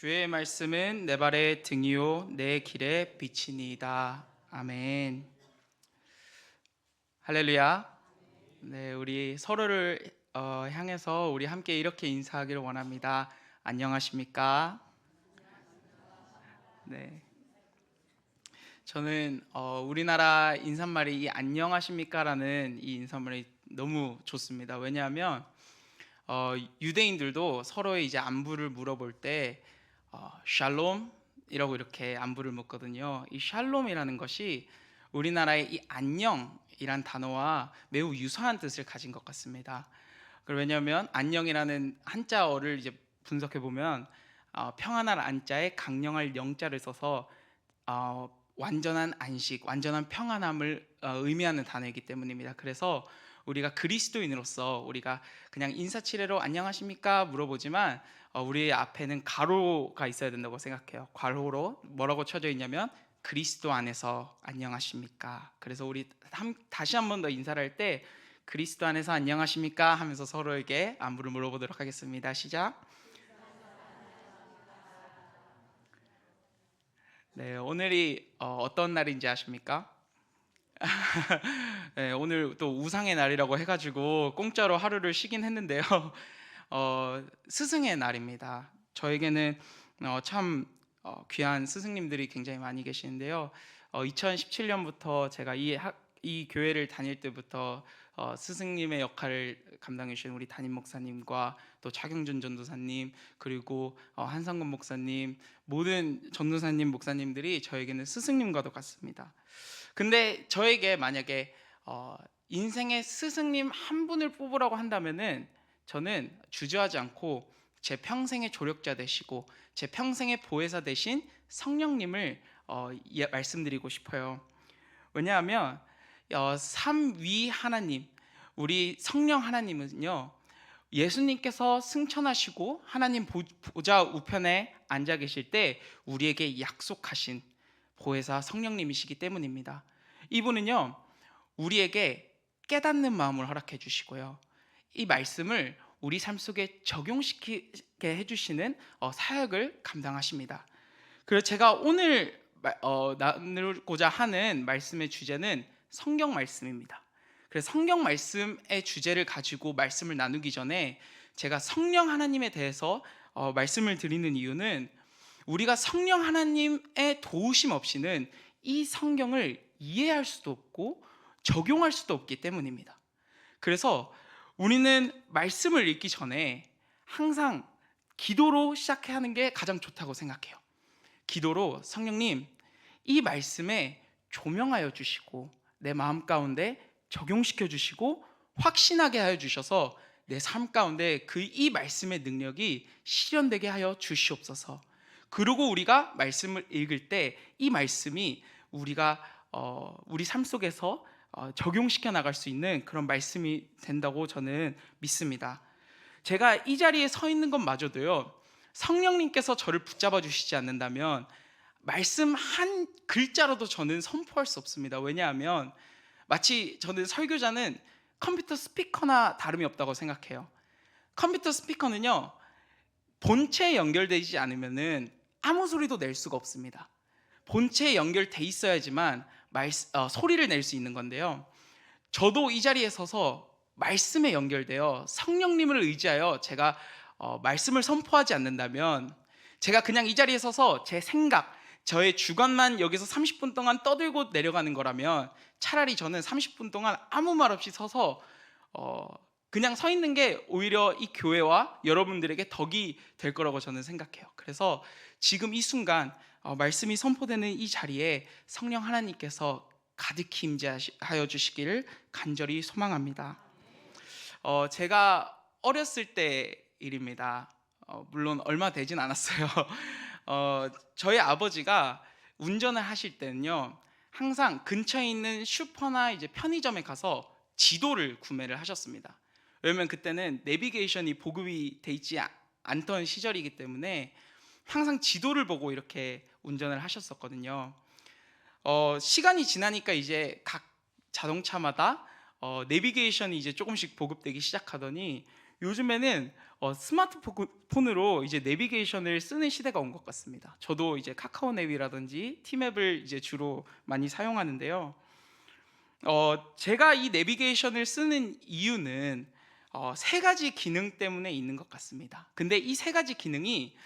주의 말씀은 내 발의 등이요 내 길의 빛이니이다. 아멘. 할렐루야. 네, 우리 서로를 향해서 우리 함께 이렇게 인사하기를 원합니다. 안녕하십니까? 네. 저는 우리나라 인사말이 이 안녕하십니까라는 이 인사말이 너무 좋습니다. 왜냐하면 유대인들도 서로의 이제 안부를 물어볼 때 샬롬이라고 이렇게 안부를 묻거든요. 이 샬롬이라는 것이 우리나라의 이 안녕이란 단어와 매우 유사한 뜻을 가진 것 같습니다. 왜냐하면 안녕이라는 한자어를 이제 분석해 보면 평안할 안자에 강령할 영자를 써서 완전한 안식, 완전한 평안함을 의미하는 단어이기 때문입니다. 그래서 우리가 그리스도인으로서 우리가 그냥 인사치레로 안녕하십니까 물어보지만 우리 앞에는 가로가 있어야 된다고 생각해요. 괄호로 뭐라고 쳐져 있냐면 그리스도 안에서 안녕하십니까. 그래서 우리 다시 한 번 더 인사를 할 때 그리스도 안에서 안녕하십니까 하면서 서로에게 안부를 물어보도록 하겠습니다. 시작. 네, 오늘이 어떤 날인지 아십니까? 네, 오늘 또 우상의 날이라고 해가지고 공짜로 하루를 쉬긴 했는데요. 스승의 날입니다. 저에게는 참 귀한 스승님들이 굉장히 많이 계시는데요. 2017년부터 제가 이 교회를 다닐 때부터 스승님의 역할을 감당해 주신 우리 담임 목사님과 또 차경준 전도사님, 그리고 한상권 목사님, 모든 전도사님 목사님들이 저에게는 스승님과도 같습니다. 근데 저에게 만약에 인생의 스승님 한 분을 뽑으라고 한다면은 저는 주저하지 않고 제 평생의 조력자 되시고 제 평생의 보혜사 되신 성령님을 말씀드리고 싶어요. 왜냐하면 삼위 하나님, 우리 성령 하나님은요, 예수님께서 승천하시고 하나님 보좌 우편에 앉아 계실 때 우리에게 약속하신 보혜사 성령님이시기 때문입니다. 이분은요, 우리에게 깨닫는 마음을 허락해 주시고요, 이 말씀을 우리 삶 속에 적용시키게 해주시는 사역을 감당하십니다. 그래서 제가 오늘 나누고자 하는 말씀의 주제는 성경 말씀입니다. 그래서 성경 말씀의 주제를 가지고 말씀을 나누기 전에 제가 성령 하나님에 대해서 말씀을 드리는 이유는 우리가 성령 하나님의 도우심 없이는 이 성경을 이해할 수도 없고 적용할 수도 없기 때문입니다. 그래서 우리는 말씀을 읽기 전에 항상 기도로 시작해야 하는 게 가장 좋다고 생각해요. 기도로 성령님, 이 말씀에 조명하여 주시고 내 마음 가운데 적용시켜 주시고 확신하게 하여 주셔서 내 삶 가운데 이 말씀의 능력이 실현되게 하여 주시옵소서. 그리고 우리가 말씀을 읽을 때 이 말씀이 우리가 우리 삶 속에서 적용시켜 나갈 수 있는 그런 말씀이 된다고 저는 믿습니다. 제가 이 자리에 서 있는 것마저도요, 성령님께서 저를 붙잡아 주시지 않는다면 말씀 한 글자로도 저는 선포할 수 없습니다. 왜냐하면 마치 저는 설교자는 컴퓨터 스피커나 다름이 없다고 생각해요. 컴퓨터 스피커는요, 본체에 연결되지 않으면은 아무 소리도 낼 수가 없습니다. 본체에 연결돼 있어야지만 소리를 낼 수 있는 건데요, 저도 이 자리에 서서 말씀에 연결되어 성령님을 의지하여 제가 말씀을 선포하지 않는다면, 제가 그냥 이 자리에 서서 제 생각, 저의 주관만 여기서 30분 동안 떠들고 내려가는 거라면 차라리 저는 30분 동안 아무 말 없이 서서 그냥 서 있는 게 오히려 이 교회와 여러분들에게 덕이 될 거라고 저는 생각해요. 그래서 지금 이 순간 말씀이 선포되는 이 자리에 성령 하나님께서 가득히 임재하여 주시기를 간절히 소망합니다. 제가 어렸을 때 일입니다. 물론 얼마 되진 않았어요. 저희 아버지가 운전을 하실 때는요, 항상 근처에 있는 슈퍼나 이제 편의점에 가서 지도를 구매를 하셨습니다. 왜냐면 그때는 내비게이션이 보급이 돼 있지 않던 시절이기 때문에 항상 지도를 보고 이렇게 운전을 하셨었거든요. 시간이 지나니까 이제 각 자동차마다 내비게이션이 이제 조금씩 보급되기 시작하더니 요즘에는 스마트폰으로 이제 내비게이션을 쓰는 시대가 온 것 같습니다. 저도 이제 카카오 내비라든지 티맵을 이제 주로 많이 사용하는데요. 제가 이 내비게이션을 쓰는 이유는 세 가지 기능 때문에 있는 것 같습니다. 근데 이 세 가지 기능이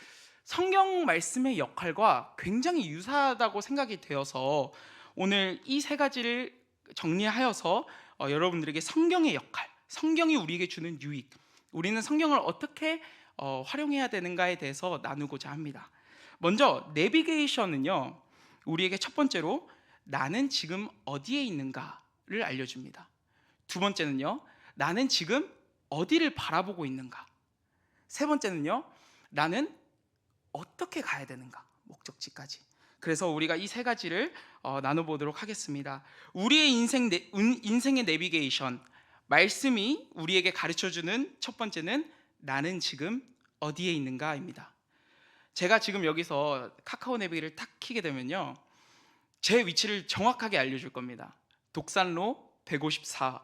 성경 말씀의 역할과 굉장히 유사하다고 생각이 되어서 오늘 이 세 가지를 정리하여서 여러분들에게 성경의 역할, 성경이 우리에게 주는 유익, 우리는 성경을 어떻게 활용해야 되는가에 대해서 나누고자 합니다. 먼저 내비게이션은요, 우리에게 첫 번째로 나는 지금 어디에 있는가를 알려줍니다. 두 번째는요, 나는 지금 어디를 바라보고 있는가. 세 번째는요, 나는 어떻게 가야 되는가, 목적지까지. 그래서 우리가 이 세 가지를 나눠보도록 하겠습니다. 우리의 인생의 내비게이션, 말씀이 우리에게 가르쳐주는 첫 번째는 나는 지금 어디에 있는가입니다. 제가 지금 여기서 카카오 내비를 탁 키게 되면요, 제 위치를 정확하게 알려줄 겁니다. 독산로 154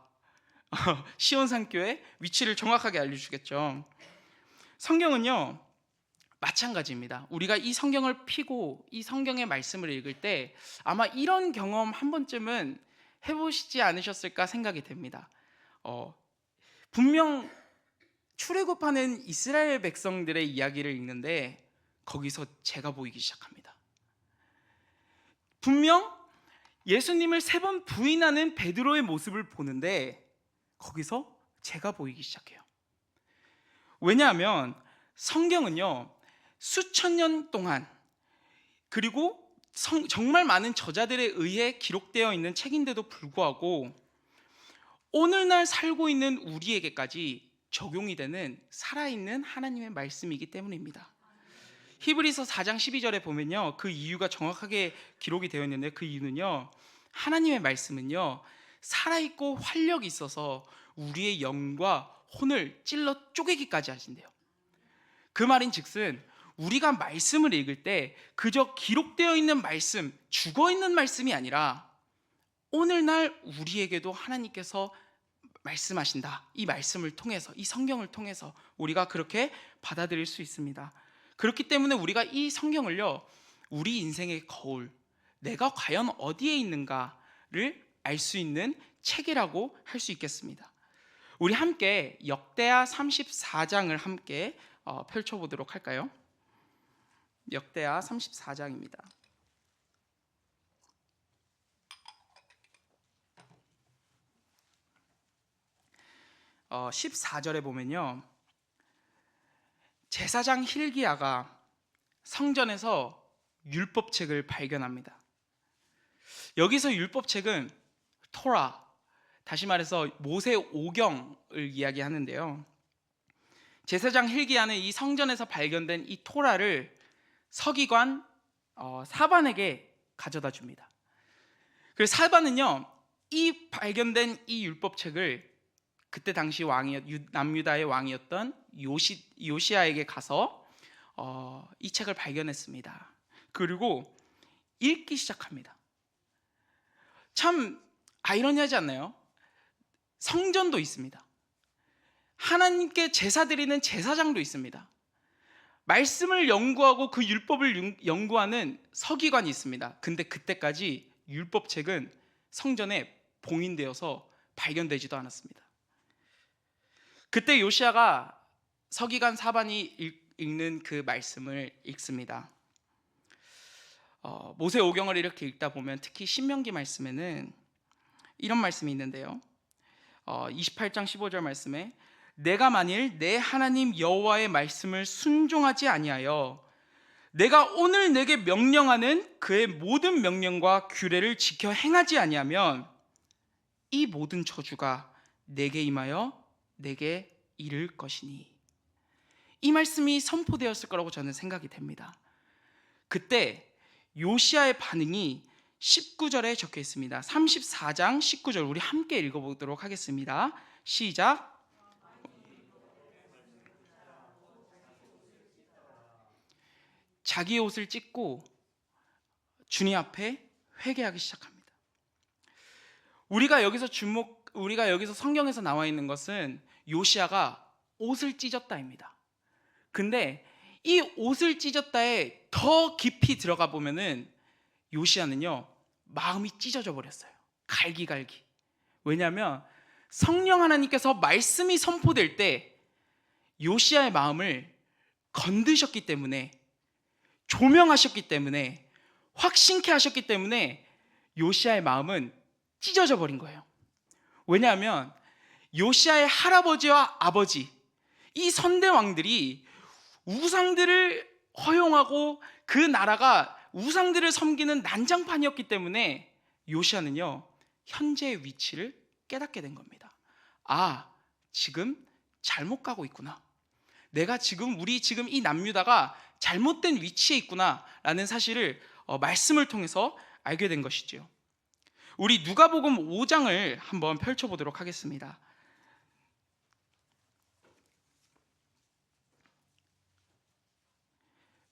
시온산교회 위치를 정확하게 알려주겠죠. 성경은요 마찬가지입니다. 우리가 이 성경을 피고 이 성경의 말씀을 읽을 때 아마 이런 경험 한 번쯤은 해보시지 않으셨을까 생각이 됩니다. 분명 출애굽하는 이스라엘 백성들의 이야기를 읽는데 거기서 제가 보이기 시작합니다. 분명 예수님을 3번 부인하는 베드로의 모습을 보는데 거기서 제가 보이기 시작해요. 왜냐하면 성경은요 수천 년 동안, 그리고 정말 많은 저자들에 의해 기록되어 있는 책인데도 불구하고 오늘날 살고 있는 우리에게까지 적용이 되는 살아있는 하나님의 말씀이기 때문입니다. 히브리서 4장 12절에 보면요, 그 이유가 정확하게 기록이 되어 있는데, 그 이유는요, 하나님의 말씀은요 살아있고 활력이 있어서 우리의 영과 혼을 찔러 쪼개기까지 하신대요. 그 말인즉슨 우리가 말씀을 읽을 때 그저 기록되어 있는 말씀, 죽어있는 말씀이 아니라 오늘날 우리에게도 하나님께서 말씀하신다. 이 말씀을 통해서, 이 성경을 통해서 우리가 그렇게 받아들일 수 있습니다. 그렇기 때문에 우리가 이 성경을요 우리 인생의 거울, 내가 과연 어디에 있는가를 알 수 있는 책이라고 할 수 있겠습니다. 우리 함께 역대하 34장을 함께 펼쳐보도록 할까요? 역대하 34장입니다. 14절에 보면요, 제사장 hil기야가 성전에서 율법책을 발견합니다. 여기서 율법책은 토라, 다시 말해서 모세 오경을 이야기하는데요, 제사장 hil기야는 이 성전에서 발견된 이 토라를 서기관 사반에게 가져다 줍니다. 그래서 사반은요 이 발견된 이 율법책을 그때 당시 남유다의 왕이었던 요시야에게 가서 이 책을 발견했습니다. 그리고 읽기 시작합니다. 참 아이러니하지 않나요? 성전도 있습니다. 하나님께 제사 드리는 제사장도 있습니다. 말씀을 연구하고 그 율법을 연구하는 서기관이 있습니다. 근데 그때까지 율법책은 성전에 봉인되어서 발견되지도 않았습니다. 그때 요시야가 서기관 사반이 읽는 그 말씀을 읽습니다. 모세 오경을 이렇게 읽다 보면 특히 신명기 말씀에는 이런 말씀이 있는데요, 28장 15절 말씀에 내가 만일 내 하나님 여호와의 말씀을 순종하지 아니하여 내가 오늘 내게 명령하는 그의 모든 명령과 규례를 지켜 행하지 아니하면 이 모든 저주가 내게 임하여 내게 이를 것이니. 이 말씀이 선포되었을 거라고 저는 생각이 됩니다. 그때 요시야의 반응이 19절에 적혀 있습니다. 34장 19절 우리 함께 읽어보도록 하겠습니다. 시작. 자기 옷을 찢고 주님 앞에 회개하기 시작합니다. 우리가 여기서 성경에서 나와 있는 것은 요시야가 옷을 찢었다입니다. 근데 이 옷을 찢었다에 더 깊이 들어가 보면은 요시야는요, 마음이 찢어져 버렸어요. 갈기갈기. 왜냐하면 성령 하나님께서 말씀이 선포될 때 요시야의 마음을 건드셨기 때문에, 조명하셨기 때문에, 확신케 하셨기 때문에 요시야의 마음은 찢어져 버린 거예요. 왜냐하면 요시야의 할아버지와 아버지, 이 선대 왕들이 우상들을 허용하고 그 나라가 우상들을 섬기는 난장판이었기 때문에 요시야는요, 현재의 위치를 깨닫게 된 겁니다. 아, 지금 잘못 가고 있구나. 내가 우리 지금 이 남유다가 잘못된 위치에 있구나 라는 사실을 말씀을 통해서 알게 된 것이지요. 우리 누가복음 5장을 한번 펼쳐보도록 하겠습니다.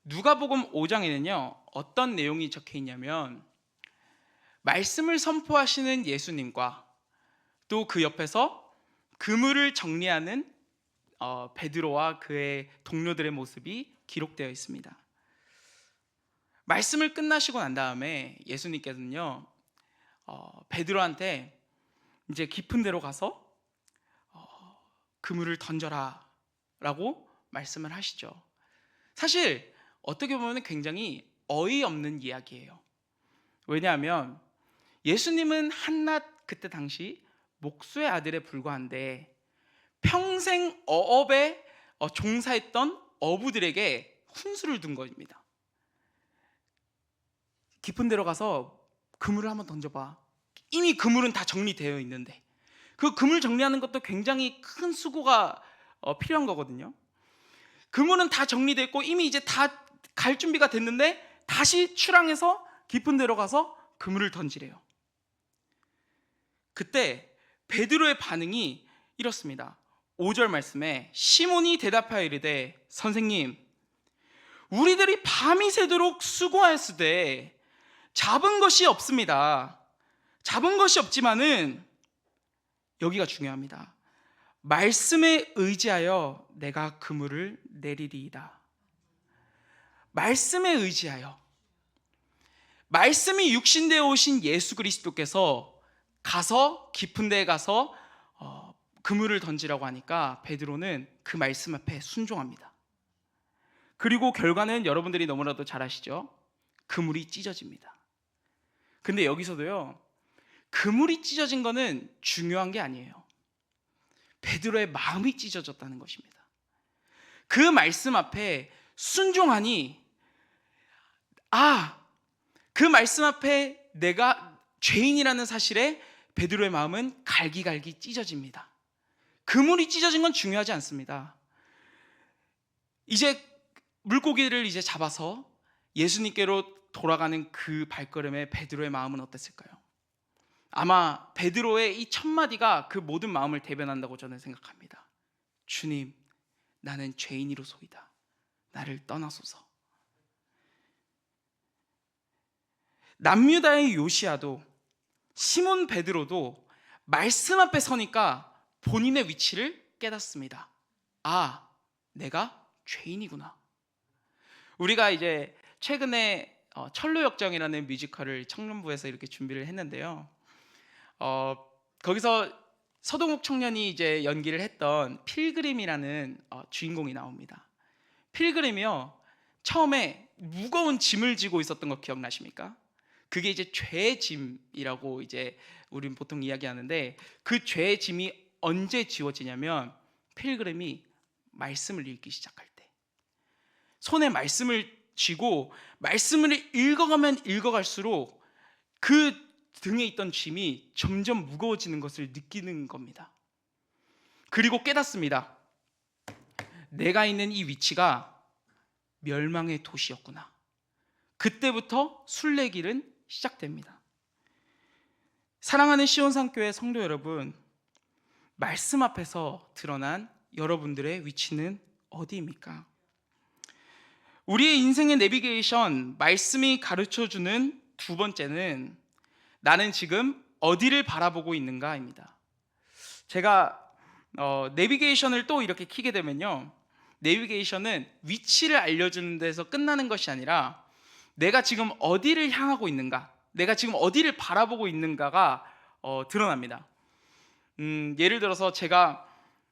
누가복음 5장에는요, 어떤 내용이 적혀 있냐면, 말씀을 선포하시는 예수님과 또 그 옆에서 그물을 정리하는 베드로와 그의 동료들의 모습이 기록되어 있습니다. 말씀을 끝나시고 난 다음에 예수님께서는요, 베드로한테 이제 깊은 데로 가서 그물을 던져라 라고 말씀을 하시죠. 사실 어떻게 보면 굉장히 어이없는 이야기예요. 왜냐하면 예수님은 한낱 그때 당시 목수의 아들에 불과한데 평생 어업에 종사했던 어부들에게 훈수를 둔 겁니다. 깊은 데로 가서 그물을 한번 던져봐. 이미 그물은 다 정리되어 있는데, 그 그물 정리하는 것도 굉장히 큰 수고가 필요한 거거든요. 그물은 다 정리됐고 이미 이제 다 갈 준비가 됐는데 다시 출항해서 깊은 데로 가서 그물을 던지래요. 그때 베드로의 반응이 이렇습니다. 5절 말씀에 시몬이 대답하여 이르되 선생님, 우리들이 밤이 새도록 수고하였으되 잡은 것이 없습니다. 잡은 것이 없지만은, 여기가 중요합니다. 말씀에 의지하여 내가 그물을 내리리이다. 말씀에 의지하여, 말씀이 육신되어 오신 예수 그리스도께서 가서 깊은 데에 가서 그물을 던지라고 하니까 베드로는 그 말씀 앞에 순종합니다. 그리고 결과는 여러분들이 너무나도 잘 아시죠? 그물이 찢어집니다. 근데 여기서도요, 그물이 찢어진 거는 중요한 게 아니에요. 베드로의 마음이 찢어졌다는 것입니다. 그 말씀 앞에 순종하니, 그 말씀 앞에 내가 죄인이라는 사실에 베드로의 마음은 갈기갈기 찢어집니다. 그물이 찢어진 건 중요하지 않습니다. 이제 물고기를 이제 잡아서 예수님께로 돌아가는 그 발걸음에 베드로의 마음은 어땠을까요? 아마 베드로의 이 첫 마디가 그 모든 마음을 대변한다고 저는 생각합니다. 주님, 나는 죄인이로소이다. 나를 떠나소서. 남유다의 요시야도 시몬 베드로도 말씀 앞에 서니까 본인의 위치를 깨닫습니다. 내가 죄인이구나. 우리가 이제 최근에 철로역정이라는 뮤지컬을 청년부에서 이렇게 준비를 했는데요. 거기서 서동욱 청년이 이제 연기를 했던 필그림이라는 주인공이 나옵니다. 필그림이요, 처음에 무거운 짐을 지고 있었던 거 기억나십니까? 그게 이제 죄의 짐이라고 이제 우린 보통 이야기하는데, 그 죄의 짐이 언제 지워지냐면 필그림이 말씀을 읽기 시작할 때, 손에 말씀을 쥐고 말씀을 읽어가면 읽어갈수록 그 등에 있던 짐이 점점 무거워지는 것을 느끼는 겁니다. 그리고 깨닫습니다. 내가 있는 이 위치가 멸망의 도시였구나. 그때부터 순례길은 시작됩니다. 사랑하는 시온산교회 성도 여러분, 말씀 앞에서 드러난 여러분들의 위치는 어디입니까? 우리의 인생의 내비게이션, 말씀이 가르쳐주는 두 번째는 나는 지금 어디를 바라보고 있는가입니다. 제가 내비게이션을 또 이렇게 켜게 되면요, 내비게이션은 위치를 알려주는 데서 끝나는 것이 아니라 내가 지금 어디를 향하고 있는가, 내가 지금 어디를 바라보고 있는가가 드러납니다. 예를 들어서 제가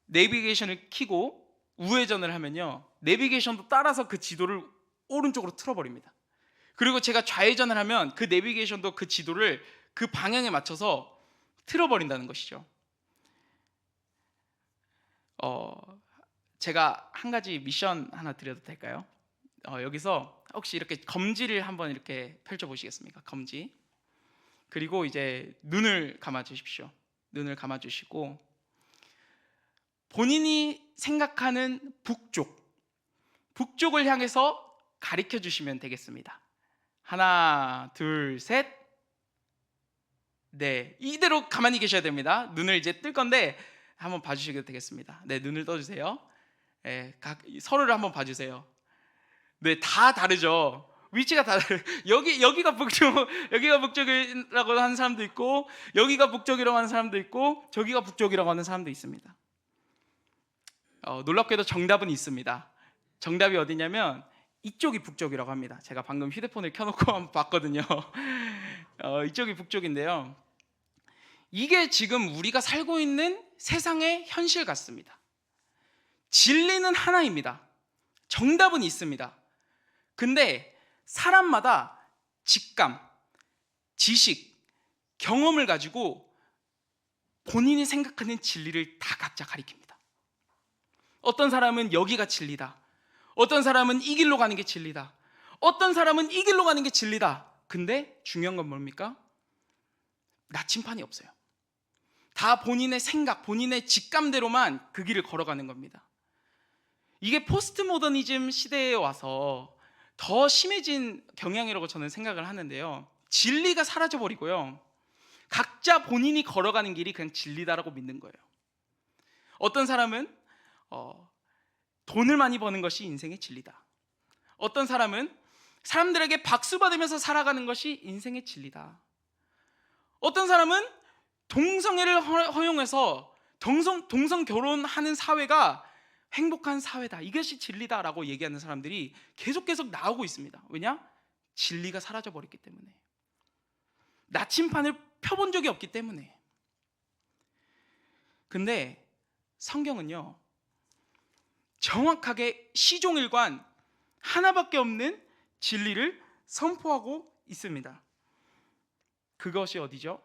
내비게이션을 켜고 우회전을 하면요, 내비게이션도 따라서 그 지도를 오른쪽으로 틀어버립니다. 그리고 제가 좌회전을 하면 그 내비게이션도 그 지도를 그 방향에 맞춰서 틀어버린다는 것이죠. 제가 한 가지 미션 하나 드려도 될까요? 여기서 혹시 이렇게 검지를 한번 이렇게 펼쳐 보시겠습니까? 검지. 그리고 이제 눈을 감아 주십시오. 눈을 감아 주시고 본인이 생각하는 북쪽을 향해서 가리켜 주시면 되겠습니다. 하나, 둘, 셋. 네, 이대로 가만히 계셔야 됩니다. 눈을 이제 뜰 건데 한번 봐주시게 되겠습니다. 네, 눈을 떠주세요. 네, 서로를 한번 봐주세요. 네, 다 다르죠. 위치가 다 다르. 여기가 북쪽이라고 하는 사람도 있고, 여기가 북쪽이라고 하는 사람도 있고, 저기가 북쪽이라고 하는 사람도 있습니다. 놀랍게도 정답은 있습니다. 정답이 어디냐면 이쪽이 북쪽이라고 합니다. 제가 방금 휴대폰을 켜놓고 한번 봤거든요. 이쪽이 북쪽인데요. 이게 지금 우리가 살고 있는 세상의 현실 같습니다. 진리는 하나입니다. 정답은 있습니다. 근데 사람마다 직감, 지식, 경험을 가지고 본인이 생각하는 진리를 다 각자 가리킵니다. 어떤 사람은 여기가 진리다, 어떤 사람은 이 길로 가는 게 진리다, 어떤 사람은 이 길로 가는 게 진리다. 근데 중요한 건 뭡니까? 나침판이 없어요. 다 본인의 생각, 본인의 직감대로만 그 길을 걸어가는 겁니다. 이게 포스트 모더니즘 시대에 와서 더 심해진 경향이라고 저는 생각을 하는데요. 진리가 사라져버리고요, 각자 본인이 걸어가는 길이 그냥 진리다라고 믿는 거예요. 어떤 사람은 돈을 많이 버는 것이 인생의 진리다. 어떤 사람은 사람들에게 박수 받으면서 살아가는 것이 인생의 진리다. 어떤 사람은 동성애를 허용해서 동성 결혼하는 사회가 행복한 사회다, 이것이 진리다라고 얘기하는 사람들이 계속 나오고 있습니다. 왜냐? 진리가 사라져버렸기 때문에, 나침판을 펴본 적이 없기 때문에. 근데 성경은요, 정확하게 시종일관 하나밖에 없는 진리를 선포하고 있습니다. 그것이 어디죠?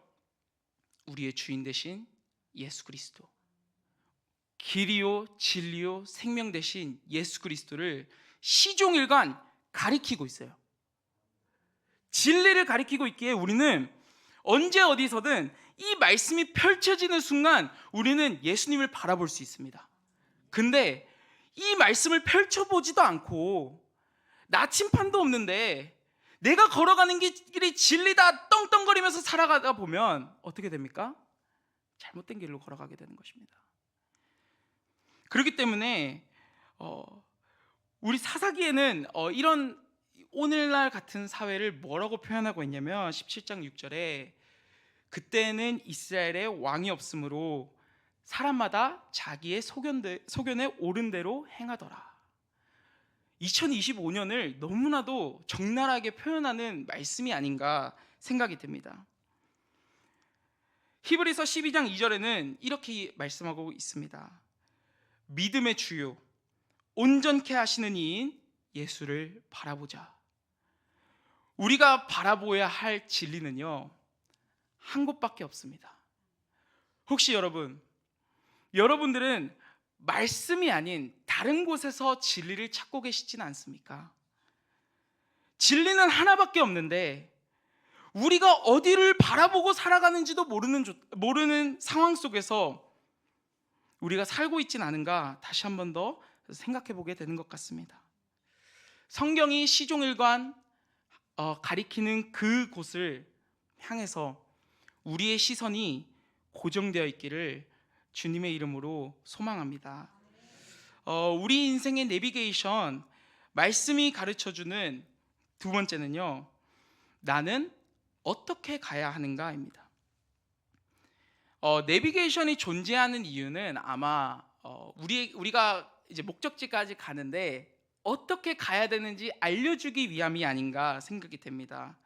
우리의 주인 되신 예수 그리스도, 길이요 진리요 생명 되신 예수 그리스도를 시종일관 가리키고 있어요. 진리를 가리키고 있기에 우리는 언제 어디서든 이 말씀이 펼쳐지는 순간 우리는 예수님을 바라볼 수 있습니다. 근데 이 말씀을 펼쳐보지도 않고 나침판도 없는데 내가 걸어가는 길이 진리다 떵떵거리면서 살아가다 보면 어떻게 됩니까? 잘못된 길로 걸어가게 되는 것입니다. 그렇기 때문에 우리 사사기에는 이런 오늘날 같은 사회를 뭐라고 표현하고 있냐면 17장 6절에 그때는 이스라엘에 왕이 없으므로 사람마다 자기의 소견에 옳은 대로 행하더라. 2025년을 너무나도 적나라하게 표현하는 말씀이 아닌가 생각이 듭니다. 히브리서 12장 2절에는 이렇게 말씀하고 있습니다. 믿음의 주요 온전케 하시는 이인 예수를 바라보자. 우리가 바라보아야 할 진리는요, 한 곳밖에 없습니다. 혹시 여러분들은 말씀이 아닌 다른 곳에서 진리를 찾고 계시지는 않습니까? 진리는 하나밖에 없는데 우리가 어디를 바라보고 살아가는지도 모르는 상황 속에서 우리가 살고 있지는 않은가 다시 한 번 더 생각해 보게 되는 것 같습니다. 성경이 시종일관 가리키는 그 곳을 향해서 우리의 시선이 고정되어 있기를 주님의 이름으로 소망합니다. 우리 인생의 내비게이션, 말씀이 가르쳐주는 두 번째는요, 나는 어떻게 가야 하는가입니다. 내비게이션이 존재하는 이유는 아마 우리가 이제 목적지까지 가는데 어떻게 가야 되는지 알려주기 위함이 아닌가 생각이 됩니다.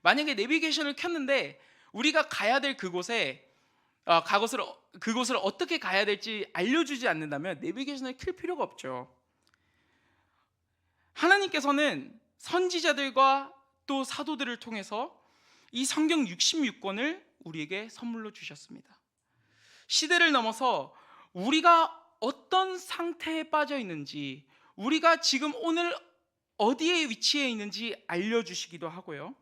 만약에 내비게이션을 켰는데 우리가 가야 될 그곳에 그곳을 어떻게 가야 될지 알려주지 않는다면 내비게이션을 켤 필요가 없죠. 하나님께서는 선지자들과 또 사도들을 통해서 이 성경 66권을 우리에게 선물로 주셨습니다. 시대를 넘어서 우리가 어떤 상태에 빠져 있는지, 우리가 지금 오늘 어디에 위치해 있는지 알려주시기도 하고요.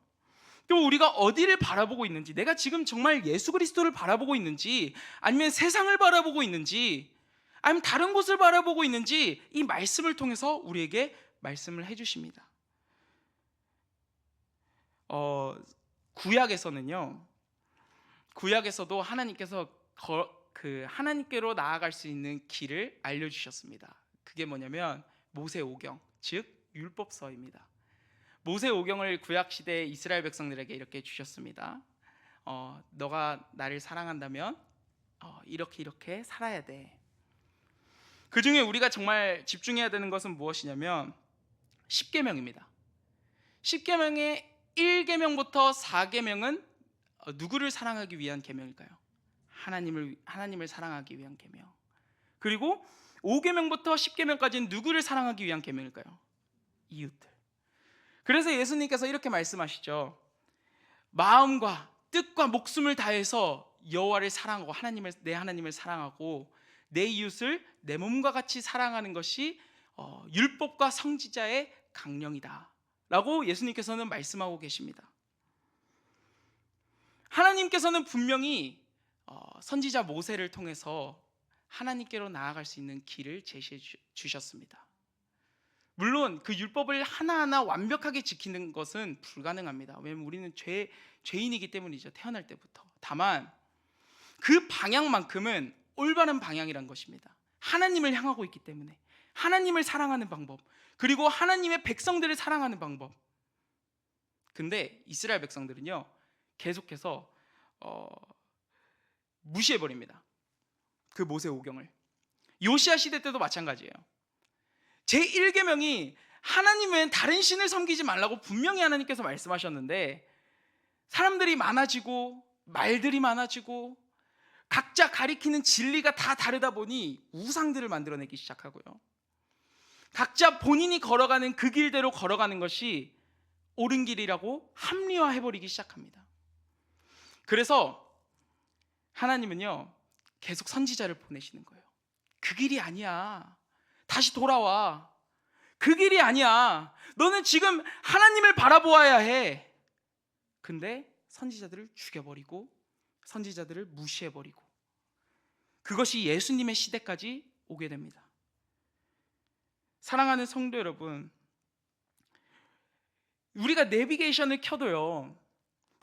또 우리가 어디를 바라보고 있는지, 내가 지금 정말 예수 그리스도를 바라보고 있는지, 아니면 세상을 바라보고 있는지, 아니면 다른 곳을 바라보고 있는지 이 말씀을 통해서 우리에게 말씀을 해주십니다. 구약에서도 하나님께서 하나님께로 나아갈 수 있는 길을 알려주셨습니다. 그게 뭐냐면 모세오경, 즉 율법서입니다. 모세오경을 구약 시대 이스라엘 백성들에게 이렇게 주셨습니다. 너가 나를 사랑한다면 이렇게 살아야 돼. 그 중에 우리가 정말 집중해야 되는 것은 무엇이냐면 10계명입니다. 10계명의 1계명부터 4계명은 누구를 사랑하기 위한 계명일까요? 하나님을 사랑하기 위한 계명. 그리고 5계명부터 10계명까지는 누구를 사랑하기 위한 계명일까요? 이웃들. 그래서 예수님께서 이렇게 말씀하시죠. 마음과 뜻과 목숨을 다해서 여호와를 사랑하고 내 하나님을 사랑하고 내 이웃을 내 몸과 같이 사랑하는 것이 율법과 선지자의 강령이다 라고 예수님께서는 말씀하고 계십니다. 하나님께서는 분명히 선지자 모세를 통해서 하나님께로 나아갈 수 있는 길을 제시해 주셨습니다. 물론 그 율법을 하나하나 완벽하게 지키는 것은 불가능합니다. 왜냐하면 우리는 죄인이기 때문이죠. 태어날 때부터. 다만 그 방향만큼은 올바른 방향이란 것입니다. 하나님을 향하고 있기 때문에 하나님을 사랑하는 방법, 그리고 하나님의 백성들을 사랑하는 방법. 근데 이스라엘 백성들은요 계속해서 무시해버립니다. 그 모세오경을. 요시야 시대 때도 마찬가지예요. 제1계명이 하나님 외엔 다른 신을 섬기지 말라고 분명히 하나님께서 말씀하셨는데 사람들이 많아지고 말들이 많아지고 각자 가리키는 진리가 다 다르다 보니 우상들을 만들어내기 시작하고요. 각자 본인이 걸어가는 그 길대로 걸어가는 것이 옳은 길이라고 합리화해버리기 시작합니다. 그래서 하나님은요 계속 선지자를 보내시는 거예요. 그 길이 아니야. 다시 돌아와. 그 길이 아니야. 너는 지금 하나님을 바라보아야 해. 근데 선지자들을 죽여버리고 선지자들을 무시해버리고 그것이 예수님의 시대까지 오게 됩니다. 사랑하는 성도 여러분, 우리가 내비게이션을 켜도요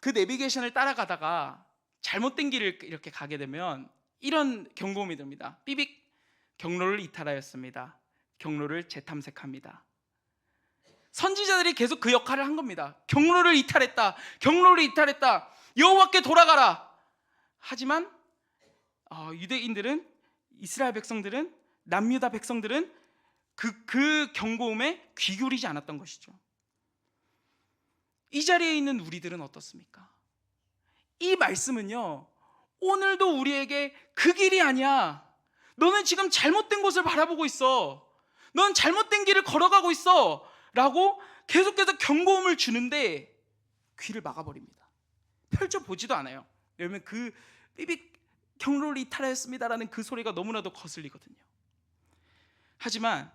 그 내비게이션을 따라가다가 잘못된 길을 이렇게 가게 되면 이런 경고음이 듭니다. 삐빅, 경로를 이탈하였습니다. 경로를 재탐색합니다. 선지자들이 계속 그 역할을 한 겁니다. 경로를 이탈했다. 경로를 이탈했다. 여호와께 돌아가라. 하지만 유대인들은, 이스라엘 백성들은, 남유다 백성들은 그 경고음에 귀 기울이지 않았던 것이죠. 이 자리에 있는 우리들은 어떻습니까? 이 말씀은요 오늘도 우리에게 그 길이 아니야. 너는 지금 잘못된 곳을 바라보고 있어. 넌 잘못된 길을 걸어가고 있어 라고 계속해서 경고음을 주는데 귀를 막아버립니다. 펼쳐보지도 않아요. 왜냐하면 그 삐빅 경로를 이탈하였습니다라는 그 소리가 너무나도 거슬리거든요. 하지만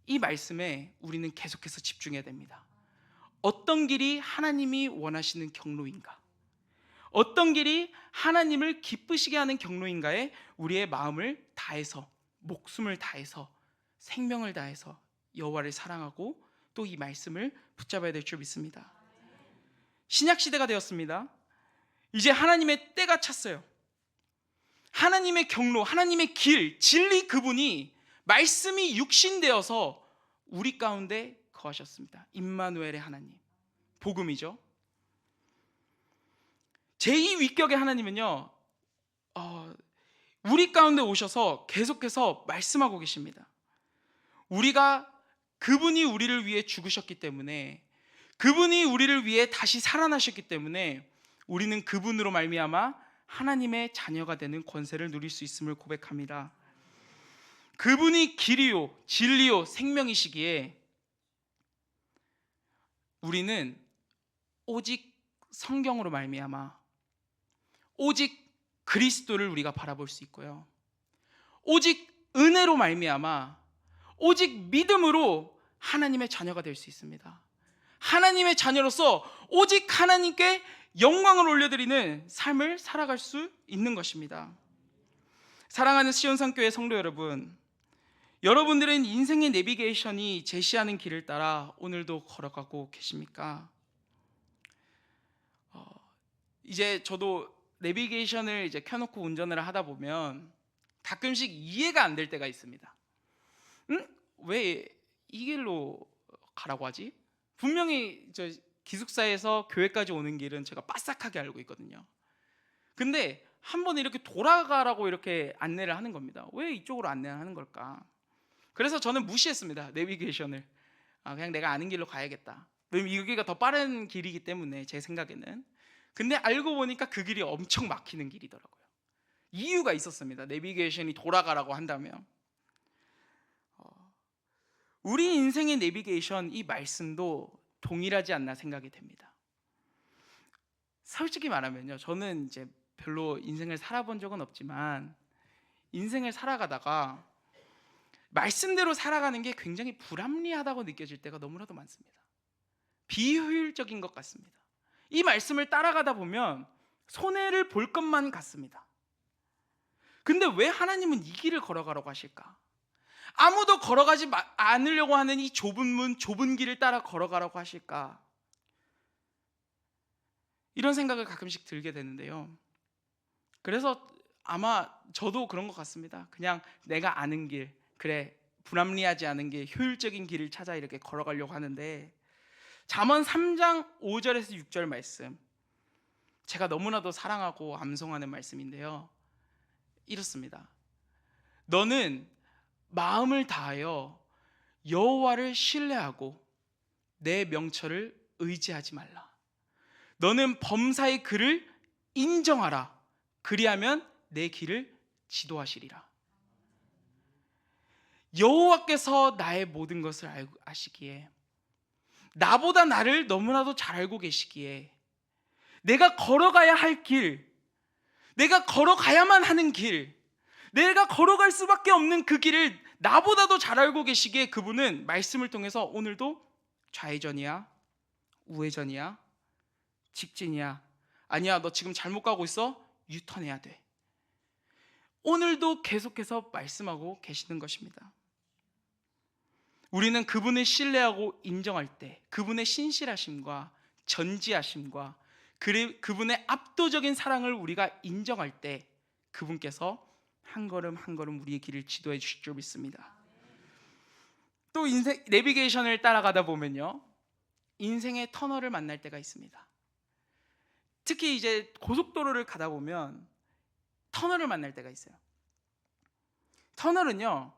이 말씀에 우리는 계속해서 집중해야 됩니다. 어떤 길이 하나님이 원하시는 경로인가? 어떤 길이 하나님을 기쁘시게 하는 경로인가에 우리의 마음을 다해서, 목숨을 다해서, 생명을 다해서 여호와를 사랑하고 또 이 말씀을 붙잡아야 될 줄 믿습니다. 신약 시대가 되었습니다. 이제 하나님의 때가 찼어요. 하나님의 경로, 하나님의 길, 진리, 그분이 말씀이 육신되어서 우리 가운데 거하셨습니다. 임마누엘의 하나님, 복음이죠. 제2위격의 하나님은요 우리 가운데 오셔서 계속해서 말씀하고 계십니다. 우리가 그분이 우리를 위해 죽으셨기 때문에, 그분이 우리를 위해 다시 살아나셨기 때문에 우리는 그분으로 말미암아 하나님의 자녀가 되는 권세를 누릴 수 있음을 고백합니다. 그분이 길이요 진리요 생명이시기에 우리는 오직 성경으로 말미암아 오직 그리스도를 우리가 바라볼 수 있고요, 오직 은혜로 말미암아 오직 믿음으로 하나님의 자녀가 될 수 있습니다. 하나님의 자녀로서 오직 하나님께 영광을 올려드리는 삶을 살아갈 수 있는 것입니다. 사랑하는 시온산교회 성도 여러분, 여러분들은 인생의 내비게이션이 제시하는 길을 따라 오늘도 걸어가고 계십니까? 이제 저도 내비게이션을 이제 켜놓고 운전을 하다 보면 가끔씩 이해가 안 될 때가 있습니다. 왜 이 길로 가라고 하지? 분명히 저 기숙사에서 교회까지 오는 길은 제가 빠삭하게 알고 있거든요. 근데 한번 이렇게 돌아가라고 이렇게 안내를 하는 겁니다. 왜 이쪽으로 안내를 하는 걸까? 그래서 저는 무시했습니다, 내비게이션을. 그냥 내가 아는 길로 가야겠다. 왜냐면 여기가 더 빠른 길이기 때문에, 제 생각에는. 근데 알고 보니까 그 길이 엄청 막히는 길이더라고요. 이유가 있었습니다. 내비게이션이 돌아가라고 한다면. 우리 인생의 내비게이션, 이 말씀도 동일하지 않나 생각이 됩니다. 솔직히 말하면요, 저는 이제 별로 인생을 살아본 적은 없지만 인생을 살아가다가 말씀대로 살아가는 게 굉장히 불합리하다고 느껴질 때가 너무나도 많습니다. 비효율적인 것 같습니다. 이 말씀을 따라가다 보면 손해를 볼 것만 같습니다. 근데 왜 하나님은 이 길을 걸어가라고 하실까? 아무도 걸어가지 않으려고 하는 이 좁은 문, 좁은 길을 따라 걸어가라고 하실까? 이런 생각을 가끔씩 들게 되는데요, 그래서 아마 저도 그런 것 같습니다. 그냥 내가 아는 길, 그래, 불합리하지 않은 길, 효율적인 길을 찾아 이렇게 걸어가려고 하는데, 잠언 3장 5절에서 6절 말씀, 제가 너무나도 사랑하고 암송하는 말씀인데요, 이렇습니다. 너는 마음을 다하여 여호와를 신뢰하고 내 명철을 의지하지 말라. 너는 범사의 그를 인정하라. 그리하면 내 길을 지도하시리라. 여호와께서 나의 모든 것을 아시기에, 나보다 나를 너무나도 잘 알고 계시기에, 내가 걸어가야 할 길, 내가 걸어가야만 하는 길, 내가 걸어갈 수밖에 없는 그 길을 나보다도 잘 알고 계시기에, 그분은 말씀을 통해서 오늘도 좌회전이야, 우회전이야, 직진이야, 아니야 너 지금 잘못 가고 있어, 유턴해야 돼, 오늘도 계속해서 말씀하고 계시는 것입니다. 우리는 그분을 신뢰하고 인정할 때, 그분의 신실하심과 전지하심과 그분의 압도적인 사랑을 우리가 인정할 때, 그분께서 한 걸음 한 걸음 우리의 길을 지도해 주실 줄 믿습니다. 또 인생 내비게이션을 따라가다 보면요, 인생의 터널을 만날 때가 있습니다. 특히 이제 고속도로를 가다 보면 터널을 만날 때가 있어요. 터널은요,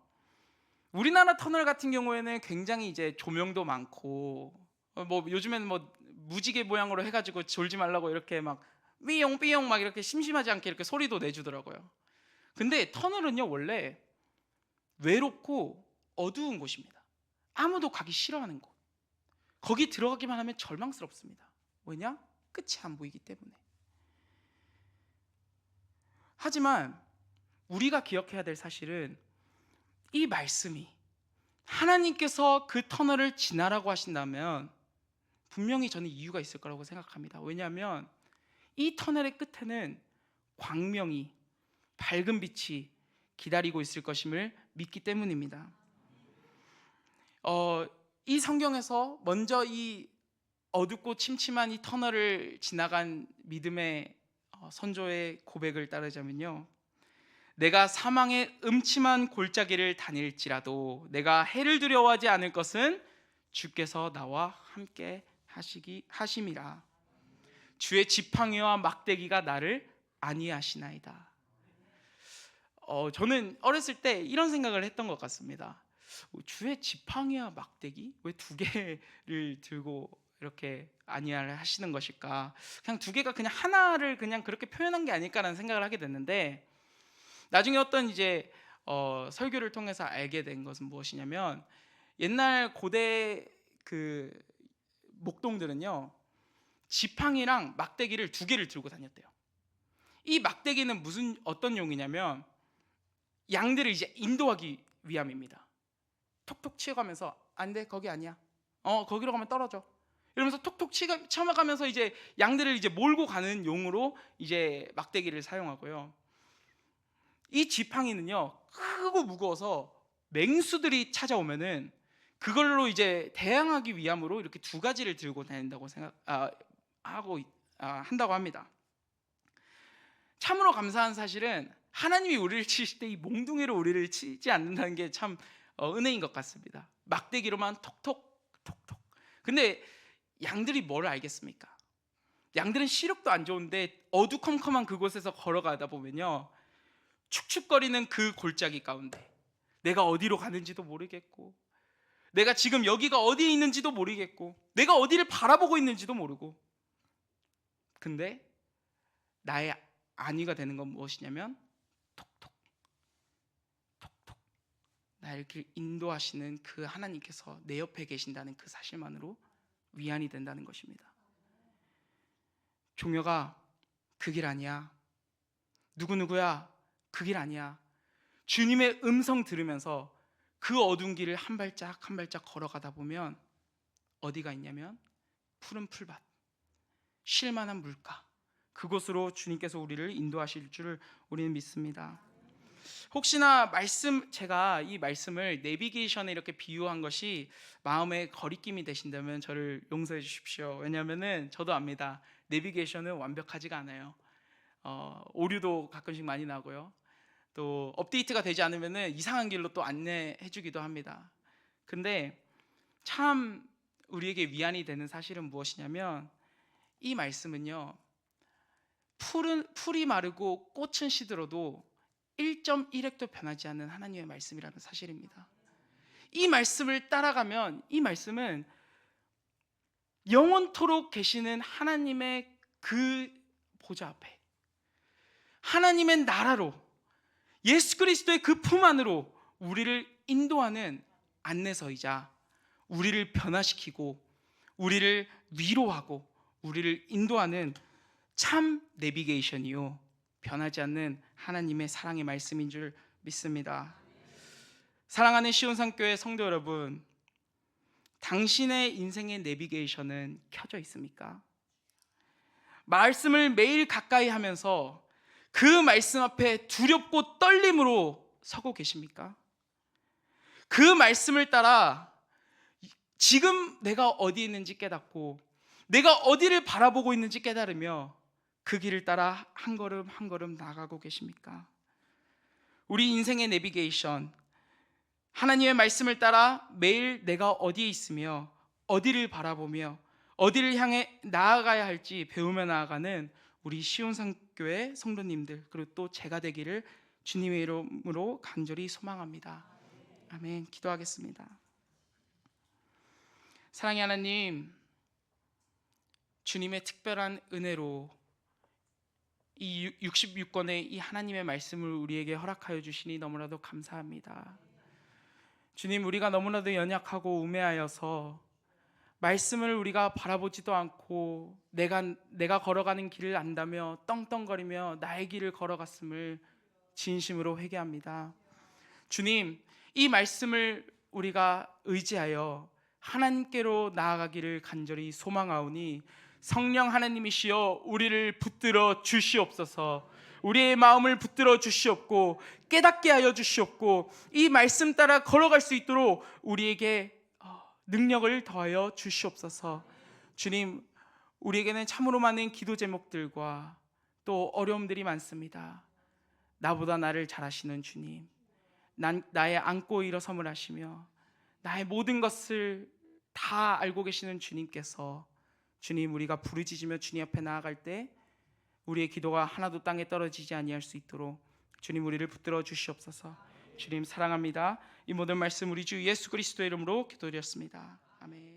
우리나라 터널 같은 경우에는 굉장히 이제 조명도 많고, 뭐 요즘에는 뭐 무지개 모양으로 해가지고 졸지 말라고 이렇게 막 삐용 삐용 막 이렇게 심심하지 않게 이렇게 소리도 내주더라고요. 근데 터널은요, 원래 외롭고 어두운 곳입니다. 아무도 가기 싫어하는 곳. 거기 들어가기만 하면 절망스럽습니다. 왜냐? 끝이 안 보이기 때문에. 하지만 우리가 기억해야 될 사실은, 이 말씀이 하나님께서 그 터널을 지나라고 하신다면 분명히 저는 이유가 있을 거라고 생각합니다. 왜냐하면 이 터널의 끝에는 광명이, 밝은 빛이 기다리고 있을 것임을 믿기 때문입니다. 이 성경에서 먼저 이 어둡고 침침한 이 터널을 지나간 믿음의 선조의 고백을 따르자면요, 내가 사망의 음침한 골짜기를 다닐지라도 내가 해를 두려워하지 않을 것은 주께서 나와 함께 하심이라. 주의 지팡이와 막대기가 나를 안위하시나이다. 저는 어렸을 때 이런 생각을 했던 것 같습니다. 주의 지팡이와 막대기 왜 두 개를 들고 이렇게 안위를 하시는 것일까? 그냥 두 개가 그냥 하나를 그냥 그렇게 표현한 게 아닐까라는 생각을 하게 됐는데, 나중에 어떤 이제 설교를 통해서 알게 된 것은 무엇이냐면, 옛날 고대 그 목동들은요, 지팡이랑 막대기를 두 개를 들고 다녔대요. 이 막대기는 어떤 용이냐면 양들을 이제 인도하기 위함입니다. 톡톡 치어가면서 안 돼, 거기 아니야, 거기로 가면 떨어져, 이러면서 톡톡 치어가면서 이제 양들을 이제 몰고 가는 용으로 이제 막대기를 사용하고요. 이 지팡이는요, 크고 무거워서 맹수들이 찾아오면은 그걸로 이제 대항하기 위함으로 이렇게 두 가지를 들고 다닌다고 한다고 합니다. 참으로 감사한 사실은 하나님이 우리를 치실 때 이 몽둥이로 우리를 치지 않는다는 게 참 은혜인 것 같습니다. 막대기로만 톡톡 톡톡. 근데 양들이 뭘 알겠습니까? 양들은 시력도 안 좋은데 어두컴컴한 그곳에서 걸어가다 보면요, 축축거리는 그 골짜기 가운데 내가 어디로 가는지도 모르겠고, 내가 지금 여기가 어디에 있는지도 모르겠고, 내가 어디를 바라보고 있는지도 모르고, 근데 나의 안위가 되는 건 무엇이냐면 톡톡 톡톡 나를 길 인도하시는 그 하나님께서 내 옆에 계신다는 그 사실만으로 위안이 된다는 것입니다. 종혁아, 그 길 아니야. 누구누구야, 그 길 아니야. 주님의 음성 들으면서 그 어두운 길을 한 발짝 한 발짝 걸어가다 보면 어디가 있냐면 푸른 풀밭, 쉴만한 물가, 그곳으로 주님께서 우리를 인도하실 줄 우리는 믿습니다. 혹시나 제가 이 말씀을 내비게이션에 이렇게 비유한 것이 마음에 거리낌이 되신다면 저를 용서해 주십시오. 왜냐하면 저도 압니다. 내비게이션은 완벽하지가 않아요. 오류도 가끔씩 많이 나고요. 또 업데이트가 되지 않으면 이상한 길로 또 안내해 주기도 합니다. 근데 참 우리에게 위안이 되는 사실은 무엇이냐면, 이 말씀은요, 풀이 마르고 꽃은 시들어도 1.1획도 변하지 않는 하나님의 말씀이라는 사실입니다. 이 말씀을 따라가면, 이 말씀은 영원토록 계시는 하나님의 그 보좌 앞에, 하나님의 나라로, 예수 그리스도의 그 품 안으로 우리를 인도하는 안내서이자 우리를 변화시키고 우리를 위로하고 우리를 인도하는 참 내비게이션이요, 변하지 않는 하나님의 사랑의 말씀인 줄 믿습니다. 사랑하는 시온산교회 성도 여러분, 당신의 인생의 내비게이션은 켜져 있습니까? 말씀을 매일 가까이 하면서 그 말씀 앞에 두렵고 떨림으로 서고 계십니까? 그 말씀을 따라 지금 내가 어디 있는지 깨닫고 내가 어디를 바라보고 있는지 깨달으며 그 길을 따라 한 걸음 한 걸음 나아가고 계십니까? 우리 인생의 내비게이션, 하나님의 말씀을 따라 매일 내가 어디에 있으며 어디를 바라보며 어디를 향해 나아가야 할지 배우며 나아가는 우리 시온산교회 성도님들, 그리고 또 제가 되기를 주님의 이름으로 간절히 소망합니다. 아멘. 기도하겠습니다. 사랑의 하나님, 주님의 특별한 은혜로 이 66권의 이 하나님의 말씀을 우리에게 허락하여 주시니 너무나도 감사합니다. 주님, 우리가 너무나도 연약하고 우매하여서 말씀을 우리가 바라보지도 않고 내가 걸어가는 길을 안다며 떵떵거리며 나의 길을 걸어갔음을 진심으로 회개합니다. 주님, 이 말씀을 우리가 의지하여 하나님께로 나아가기를 간절히 소망하오니 성령 하나님이시여 우리를 붙들어 주시옵소서. 우리의 마음을 붙들어 주시옵고 깨닫게 하여 주시옵고 이 말씀 따라 걸어갈 수 있도록 우리에게 능력을 더하여 주시옵소서. 주님, 우리에게는 참으로 많은 기도 제목들과 또 어려움들이 많습니다. 나보다 나를 잘 아시는 주님, 나의 안고 일어섬을 하시며 나의 모든 것을 다 알고 계시는 주님께서, 주님, 우리가 부르짖으며 주님 앞에 나아갈 때 우리의 기도가 하나도 땅에 떨어지지 아니할 수 있도록 주님 우리를 붙들어 주시옵소서. 주님 사랑합니다. 이 모든 말씀 우리 주 예수 그리스도의 이름으로 기도드렸습니다. 아멘.